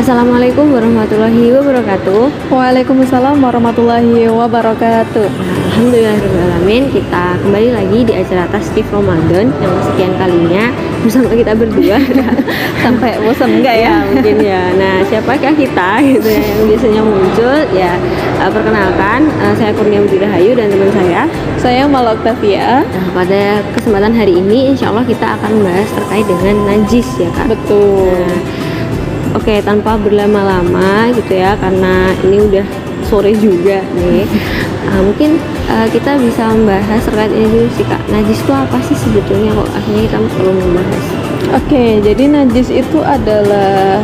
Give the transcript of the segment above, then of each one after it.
Assalamualaikum warahmatullahi wabarakatuh. Waalaikumsalam warahmatullahi wabarakatuh. Alhamdulillahirrahmanirrahim. Kita kembali lagi di acara Tasqif Ramadan yang sekian kalinya bersama kita berdua. Sampai bosan enggak ya? Mungkin ya. Nah, siapakah kita gitu ya yang biasanya muncul ya? Perkenalkan, saya Kurnia Budi Rahayu dan teman Saya Mala Octavia. Nah, pada kesempatan hari ini insya Allah kita akan membahas terkait dengan najis ya Kak. Betul. Nah, oke, tanpa berlama-lama gitu ya, karena ini udah sore juga nih. Mungkin kita bisa membahas terkait ini dulu sih Kak. Najis itu apa sih sebetulnya, kok akhirnya kita perlu membahas? Oke, jadi najis itu adalah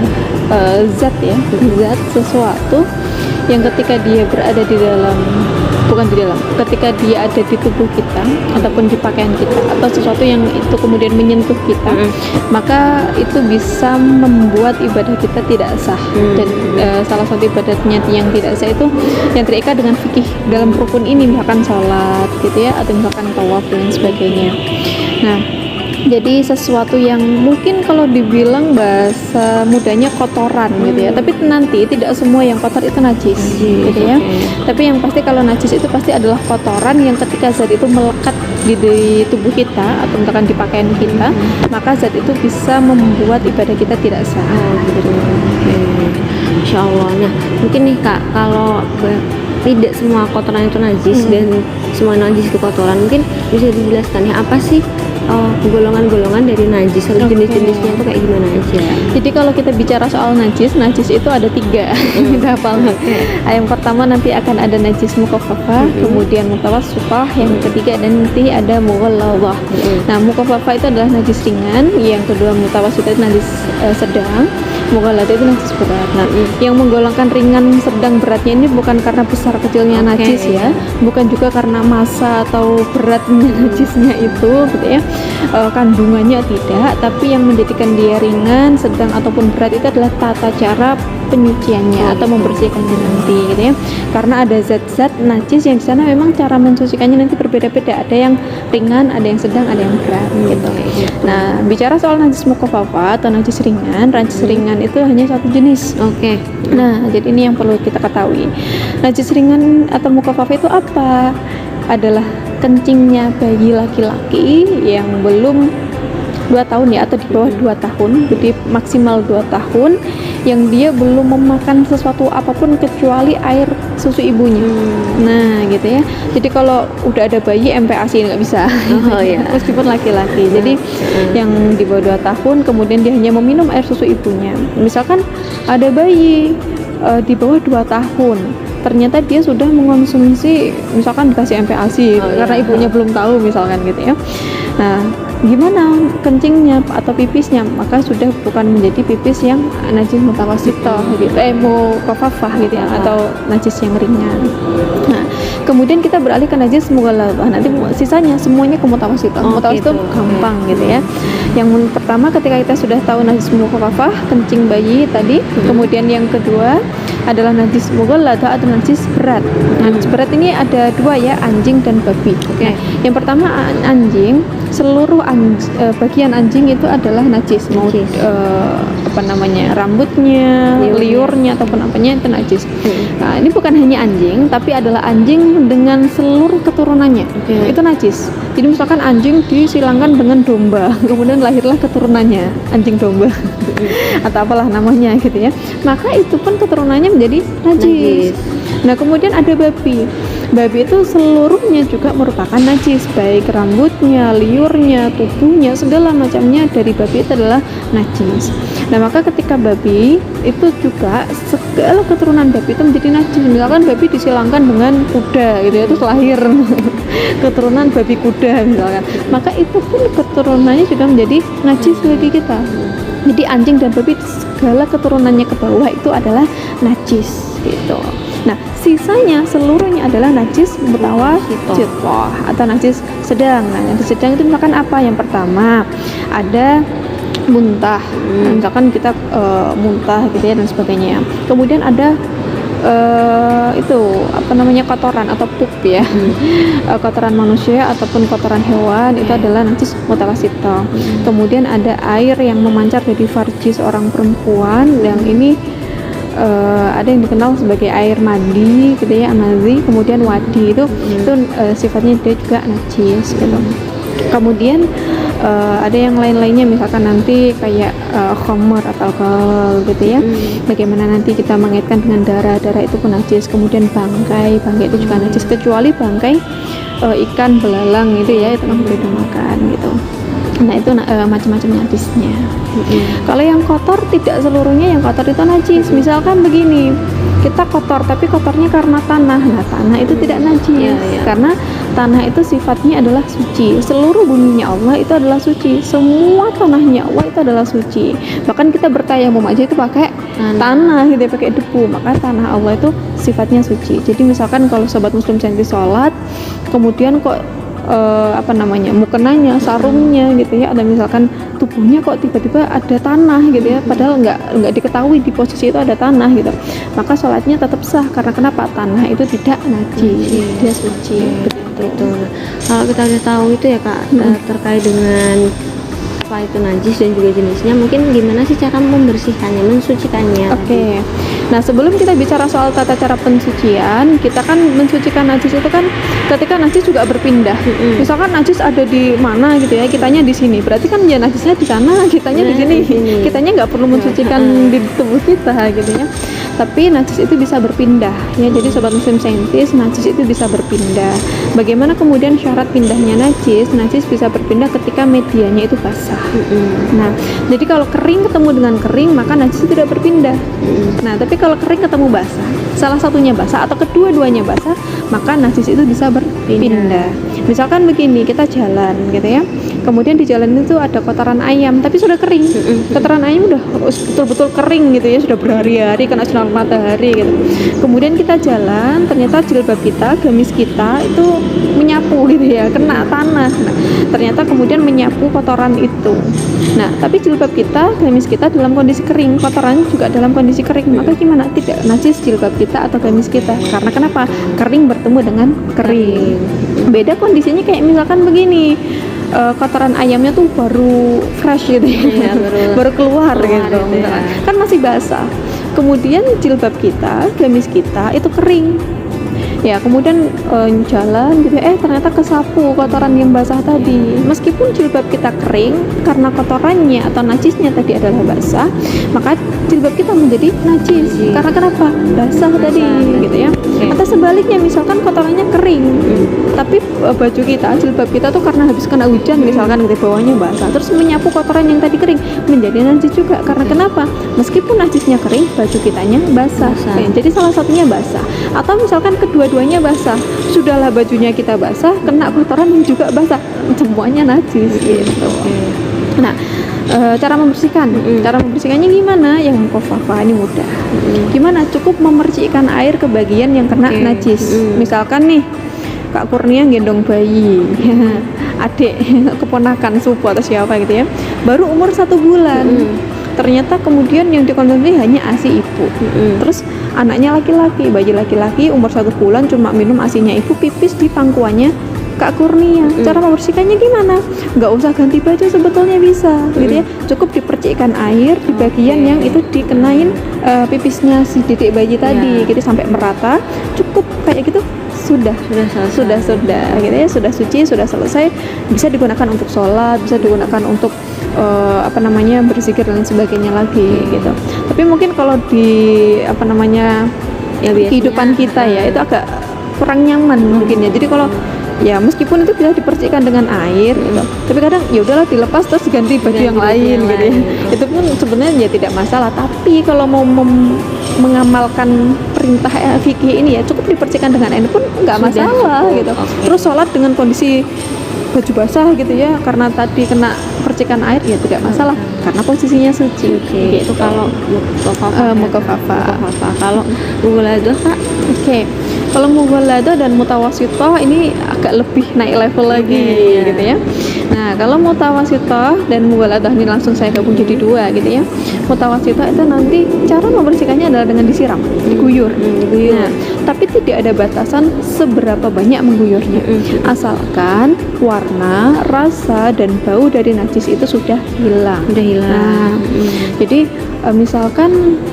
zat ya, zat sesuatu yang ketika dia berada di dalam, ketika dia ada di tubuh kita ataupun di pakaian kita atau sesuatu yang itu kemudian menyentuh kita, maka itu bisa membuat ibadah kita tidak sah. Dan salah satu ibadahnya yang tidak sah itu yang terikat dengan fikih dalam rukun ini, misalkan sholat gitu ya, atau misalkan tawaf dan sebagainya. Nah, jadi sesuatu yang mungkin kalau dibilang bahasa mudahnya kotoran gitu ya, tapi nanti tidak semua yang kotor itu najis gitu ya. Tapi yang pasti kalau najis itu pasti adalah kotoran yang ketika zat itu melekat di tubuh kita atau misalkan di pakaian kita, maka zat itu bisa membuat ibadah kita tidak sah. Gitu. Insya Allah. Nah, mungkin nih Kak, kalau tidak semua kotoran itu najis dan semua najis itu kotoran, mungkin bisa dijelaskan ya apa sih golongan-golongan dari najis atau jenis-jenisnya itu kayak gimana aja? Jadi kalau kita bicara soal najis itu ada 3. Kita hafal. Yang pertama nanti akan ada najis mukhaffafah, kemudian mutawassithah, yang ketiga dan nanti ada mughalladhah. Nah, mukhaffafah itu adalah najis ringan, yang kedua mutawassithah itu najis sedang, mughalladhah itu najis berat. Nah, yang menggolongkan ringan, sedang, beratnya ini bukan karena besar kecilnya najis ya, bukan juga karena massa atau beratnya najisnya itu gitu ya. Kandungannya tidak, tapi yang menjadikan dia ringan, sedang ataupun berat itu adalah tata cara penyuciannya atau membersihkannya nanti gitu ya. Karena ada zat-zat najis yang di sana memang cara mensucikannya nanti berbeda-beda. Ada yang ringan, ada yang sedang, ada yang berat gitu. Nah, bicara soal najis mukhaffafah atau najis ringan itu hanya satu jenis. Nah, jadi ini yang perlu kita ketahui. Najis ringan atau mukhaffafah itu apa? Adalah kencingnya bayi laki-laki yang belum 2 tahun ya, atau di bawah 2 tahun, jadi maksimal 2 tahun, yang dia belum memakan sesuatu apapun kecuali air susu ibunya. Nah gitu ya, jadi kalau udah ada bayi MPASI nggak bisa. Meskipun laki-laki. Jadi yang di bawah 2 tahun kemudian dia hanya meminum air susu ibunya. Misalkan ada bayi di bawah 2 tahun, ternyata dia sudah mengonsumsi, misalkan dikasih MPASI karena ibunya belum tahu misalkan gitu ya. Nah, gimana kencingnya atau pipisnya? Maka sudah bukan menjadi pipis yang najis mutawassithah gitu, mukhaffafah gitu ya, atau najis yang ringan. Nah, kemudian kita beralih ke najis mughalladhah. Nanti sisanya semuanya ke mutawassithah. Mutawassithah gampang gitu ya. Yang pertama ketika kita sudah tahu najis mukhaffafah, kencing bayi tadi, kemudian yang kedua adalah najis mughalladhah atau najis berat. Najis berat ini ada 2 ya, anjing dan babi. Nah, yang pertama anjing, seluruh bagian anjing itu adalah najis, mau rambutnya, liurnya ataupun apanya itu najis. Nah, ini bukan hanya anjing, tapi adalah anjing dengan seluruh keturunannya itu najis. Jadi misalkan anjing disilangkan dengan domba, kemudian lahirlah keturunannya anjing domba atau apalah namanya gitu ya, maka itu pun keturunannya menjadi najis. Nah, kemudian ada babi. Babi itu seluruhnya juga merupakan najis, baik rambutnya, liurnya, tubuhnya, segala macamnya dari babi itu adalah najis. Nah, maka ketika babi itu juga segala keturunan babi itu menjadi najis. Misalkan babi disilangkan dengan kuda gitu ya, terus lahir keturunan babi kuda misalkan, maka itu pun keturunannya juga menjadi najis bagi kita. Jadi anjing dan babi segala keturunannya ke bawah itu adalah najis gitu. Nah, sisanya seluruhnya adalah najis mutawassithah atau najis sedang. Nah, najis sedang itu misalkan apa? Yang pertama ada muntah. Misalkan kita muntah gitu ya dan sebagainya. Kemudian ada kotoran atau pup ya. Kotoran manusia ataupun kotoran hewan itu adalah najis mutawassithah. Kemudian ada air yang memancar dari farji seorang perempuan, yang ini ada yang dikenal sebagai air mandi gitu ya, amazi, kemudian wadi itu sifatnya dia juga najis gitu. Kemudian ada yang lain-lainnya, misalkan nanti kayak khamr atau alkohol gitu ya. Bagaimana nanti kita mengaitkan dengan darah itu pun najis. Kemudian bangkai itu juga najis, kecuali bangkai ikan belalang itu ya, itu kan boleh dimakan gitu. Nah itu macam-macam najisnya. Kalau yang kotor tidak seluruhnya yang kotor itu najis. Misalkan begini, kita kotor tapi kotornya karena tanah. Nah tanah itu tidak najis karena tanah itu sifatnya adalah suci. Seluruh buminya Allah itu adalah suci. Semua tanahnya Allah itu adalah suci. Bahkan kita bertayamum aja itu pakai tanah gitu, pakai debu. Maka tanah Allah itu sifatnya suci. Jadi misalkan kalau sobat muslim senti sholat, kemudian kok mukenanya, sarungnya gitu ya, ada misalkan tubuhnya kok tiba-tiba ada tanah gitu ya, padahal nggak diketahui di posisi itu ada tanah gitu, maka sholatnya tetap sah. Karena kenapa? Tanah itu tidak najis, dia suci. Itu. Kalau kita udah tahu itu ya Kak, terkait dengan apa itu najis dan juga jenisnya, mungkin gimana sih cara membersihkannya, mensucikannya? Oke. Nah sebelum kita bicara soal tata cara pensucian, kita kan mensucikan najis itu kan ketika najis juga berpindah. Misalkan najis ada di mana gitu ya, kitanya di sini, berarti kan ya najisnya di sana, kitanya di sini. Kitanya nggak perlu mensucikan di tubuh kita gitu ya. Tapi najis itu bisa berpindah ya. Jadi sobat muslim saintis, najis itu bisa berpindah. Bagaimana kemudian syarat pindahnya najis? Najis bisa berpindah ketika medianya itu basah. Nah, jadi kalau kering ketemu dengan kering, maka najis itu tidak berpindah. Nah, tapi kalau kering ketemu basah, salah satunya basah atau kedua-duanya basah, maka najis itu bisa berpindah. Misalkan begini, kita jalan gitu ya, kemudian di jalan itu ada kotoran ayam, tapi sudah kering. Kotoran ayam udah betul-betul kering gitu ya, sudah berhari-hari kena sinar matahari gitu. Kemudian kita jalan, ternyata jilbab kita, gamis kita itu menyapu gitu ya, kena tanah. Nah, ternyata kemudian menyapu kotoran itu. Nah, tapi jilbab kita, gamis kita dalam kondisi kering, kotoran juga dalam kondisi kering. Maka gimana? Tidak najis jilbab kita atau gamis kita. Karena kenapa? Kering bertemu dengan kering. Beda kondisinya kayak misalkan begini, kotoran ayamnya tuh baru fresh gitu ya, baru keluar gitu ya. Kan masih basah. Kemudian jilbab kita, gamis kita itu kering. Ya, kemudian jalan gitu, ternyata kesapu kotoran yang basah tadi. Meskipun jilbab kita kering, karena kotorannya atau najisnya tadi adalah basah, maka jilbab kita menjadi najis. Karena kenapa? Basah tadi gitu ya. Atau sebaliknya, misalkan kotorannya kering, tapi baju kita, jilbab kita tuh karena habis kena hujan misalkan gitu, bawahnya basah, terus menyapu kotoran yang tadi kering, menjadi najis juga. Karena kenapa? Meskipun najisnya kering, baju kitanya basah. Jadi salah satunya basah. Atau misalkan kedua-duanya basah, sudahlah bajunya kita basah, kena kotoran yang juga basah, semuanya najis gitu. Nah, cara membersihkannya gimana? Yang mukhafafah ini mudah. Gimana? Cukup memercikkan air ke bagian yang kena najis. Misalkan nih, Kak Kurnia gendong bayi, adik keponakan sepupu atau siapa gitu ya, baru umur 1 bulan. Ternyata kemudian yang dikonsumsi hanya ASI ibu. Terus anaknya laki-laki, bayi laki-laki umur 1 bulan cuma minum ASInya ibu, pipis di pangkuannya Kak Kurnia. Cara membersihkannya gimana? Nggak usah ganti baju, sebetulnya bisa gitu ya. Cukup dipercikkan air di bagian yang itu dikenain pipisnya si didik bayi tadi gitu sampai merata. Cukup kayak gitu sudah gitu ya, sudah suci, sudah selesai. Bisa digunakan untuk sholat, bisa digunakan untuk berzikir dan sebagainya lagi gitu. Tapi mungkin kalau di kehidupan kita ya itu agak kurang nyaman mungkin ya. Jadi kalau ya meskipun itu bisa dipercikkan dengan air gitu, tapi kadang ya udahlah dilepas terus ganti baju yang lain gitu ya. Itu pun sebenarnya ya tidak masalah. Tapi kalau mau mengamalkan perintah fikih ini ya cukup dipercikkan dengan air pun nggak masalah gitu. Terus sholat dengan kondisi baju basah gitu ya, karena tadi kena percikan air ya tidak masalah karena posisinya suci. Itu kalau mukhafafah. Kalau mughaladah Kak? Kalau mughaladah dan mutawassithah ini agak lebih naik level lagi gitu ya. Nah, kalau mutawassithah dan mughaladah ini langsung saya gabung jadi 2 gitu ya. Mutawassithah itu nanti cara membersihkannya adalah dengan disiram, diguyur. Nah, tapi tidak ada batasan seberapa banyak mengguyurnya. Asalkan warna, rasa dan bau dari najis itu sudah hilang. Nah, jadi misalkan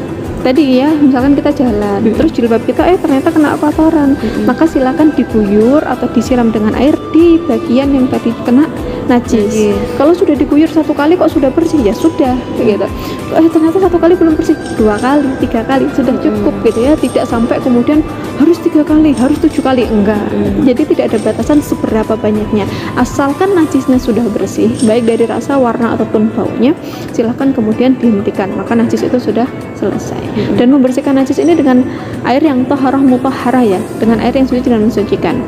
tadi ya, misalkan kita jalan terus jilbab kita ternyata kena kotoran, maka silakan diguyur atau disiram dengan air di bagian yang tadi kena najis. Kalau sudah diguyur satu kali kok sudah bersih, ya sudah gitu. Ternyata satu kali belum bersih, 2 kali, 3 kali sudah cukup gitu ya. Tidak sampai kemudian harus 3 kali, harus 7 kali, enggak. Jadi tidak ada batasan seberapa banyaknya, asalkan najisnya sudah bersih baik dari rasa, warna ataupun baunya, silahkan kemudian dihentikan, maka najis itu sudah selesai. Dan membersihkan najis ini dengan air yang toharah mutahharah ya, dengan air yang suci dan mensucikan,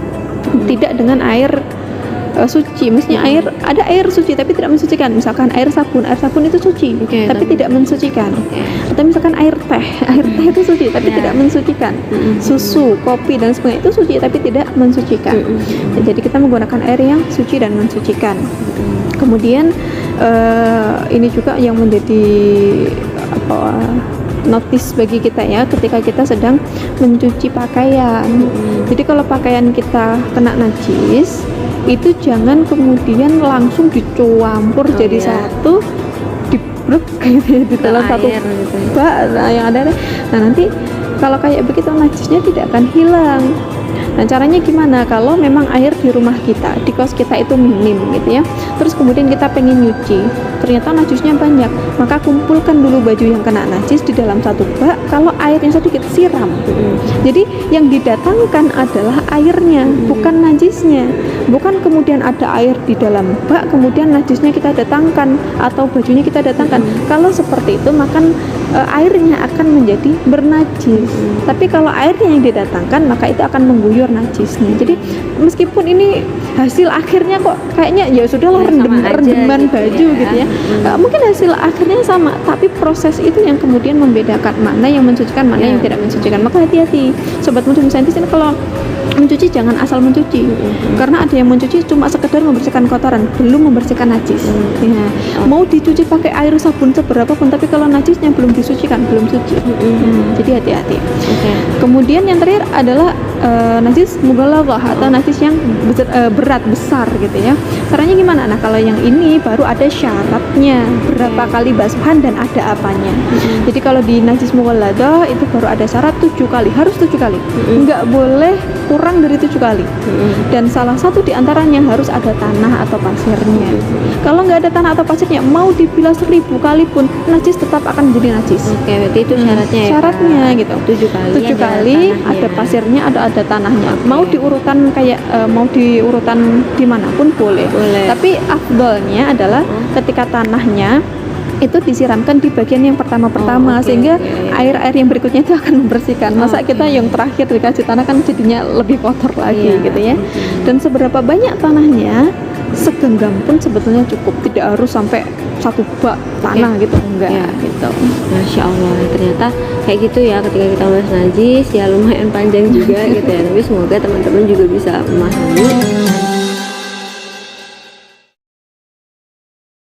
tidak dengan air suci. Maksudnya ada air suci tapi tidak mensucikan, misalkan air sabun itu suci tapi tidak mensucikan, atau misalkan air teh itu suci tapi tidak mensucikan, susu, kopi dan sebagainya itu suci tapi tidak mensucikan. Jadi kita menggunakan air yang suci dan mensucikan. Kemudian ini juga yang menjadi notice bagi kita ya, ketika kita sedang mencuci pakaian. Jadi kalau pakaian kita kena najis, itu jangan kemudian langsung dicampur jadi satu, dibrek gitu di dalam satu bak yang ada. Nah nanti kalau kayak begitu najisnya tidak akan hilang. Nah caranya gimana? Kalau memang air di rumah kita, di kos kita itu minim gitu ya, terus kemudian kita pengen nyuci, ternyata najisnya banyak, maka kumpulkan dulu baju yang kena najis di dalam satu bak. Kalau airnya sedikit, siram. Jadi yang didatangkan adalah airnya, bukan najisnya. Bukan kemudian ada air di dalam bak kemudian najisnya kita datangkan atau bajunya kita datangkan. Kalau seperti itu maka airnya akan menjadi bernajis. Tapi kalau airnya yang didatangkan maka itu akan mengguyur najisnya. Jadi meskipun ini hasil akhirnya kok kayaknya ya sudahlah rendeman gitu baju ya. gitu ya, mungkin hasil akhirnya sama, tapi proses itu yang kemudian membedakan mana yang mensucikan, mana yang tidak mensucikan. Maka hati-hati sobat muslim saintis ini, kalau mencuci jangan asal mencuci, karena ada yang mencuci cuma sekedar membersihkan kotoran, belum membersihkan najis. Ya. Mau dicuci pakai air sabun seberapa pun, tapi kalau najisnya belum disucikan, belum suci. Jadi hati-hati. Kemudian yang terakhir adalah najis mughalladhah atau najis yang berat, besar gitu ya. Caranya gimana? Nah kalau yang ini baru ada syaratnya, berapa kali basuhan dan ada apanya. Jadi kalau di najis mughalladhah itu baru ada syarat 7 kali, harus 7 kali, nggak boleh kurang dari 7 kali. Dan salah satu diantaranya harus ada tanah atau pasirnya. Kalau nggak ada tanah atau pasirnya, mau dibilas 1000 kali pun najis tetap akan menjadi najis. Berarti itu syaratnya ya. Syaratnya gitu. 7 kali ada pasirnya, ada tanahnya. Mau diurutan kayak mau diurutan dimanapun boleh. Tapi afdolnya adalah ketika tanahnya itu disiramkan di bagian yang pertama-pertama, sehingga air-air yang berikutnya itu akan membersihkan. Masa kita yang terakhir dikasih tanah kan jadinya lebih kotor lagi gitu ya. Dan seberapa banyak tanahnya, segenggam pun sebetulnya cukup, tidak harus sampai satu bak tanah gitu, enggak gitu. Masya Allah, ternyata kayak gitu ya ketika kita bahas najis ya, lumayan panjang juga gitu ya, tapi semoga teman-teman juga bisa memahami.